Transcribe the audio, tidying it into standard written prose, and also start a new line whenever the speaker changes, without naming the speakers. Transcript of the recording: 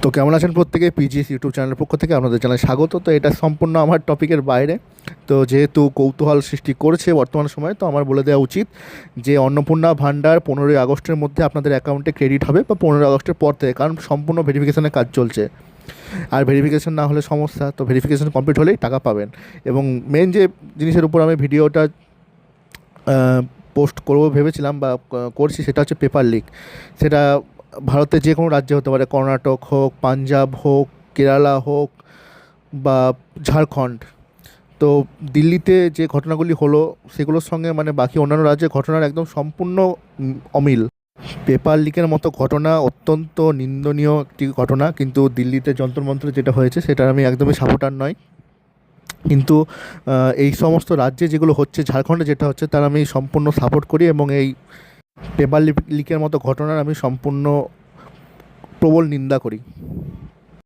তো কেমন আছেন প্রত্যেকে? পিজিএস ইউটিউব চ্যানেলের পক্ষ থেকে আপনাদের জানাই স্বাগত। তো এটা সম্পূর্ণ আমার টপিকের বাইরে। তো যেহেতু কৌতূহল সৃষ্টি করেছে বর্তমান সময়ে, তো আমার বলে দেওয়া উচিত যে অন্নপূর্ণা ভাণ্ডার 15ই আগস্টের মধ্যে আপনাদের অ্যাকাউন্টে ক্রেডিট হবে, বা 15ই আগস্টের পর থেকে, কারণ সম্পূর্ণ ভেরিফিকেশনের কাজ চলছে। আর ভেরিফিকেশন না হলে সমস্যা, তো ভেরিফিকেশন কমপ্লিট হলেই টাকা পাবেন। এবং মেন যে জিনিসের উপর আমি ভিডিওটা পোস্ট করবো ভেবেছিলাম বা করছি, সেটা হচ্ছে পেপার লিক। সেটা ভারতের যে কোনো রাজ্যে হতে পারে, কর্ণাটক হোক, পাঞ্জাব হোক, কেরালা হোক বা ঝাড়খণ্ড। তো দিল্লিতে যে ঘটনাগুলি হলো সেগুলোর সঙ্গে মানে বাকি অন্যান্য রাজ্যের ঘটনার একদম সম্পূর্ণ অমিল। পেপার লিকের মতো ঘটনা অত্যন্ত নিন্দনীয় একটি ঘটনা, কিন্তু দিল্লিতে যন্তর মন্ত্রে যেটা হয়েছে সেটার আমি একদমই সাপোর্টার নয়। কিন্তু এই সমস্ত রাজ্যে যেগুলো হচ্ছে, ঝাড়খণ্ডে যেটা হচ্ছে, তার আমি সম্পূর্ণ সাপোর্ট করি, এবং এই পেপার লিকের মতো ঘটনার আমি সম্পূর্ণ প্রবল নিন্দা করি।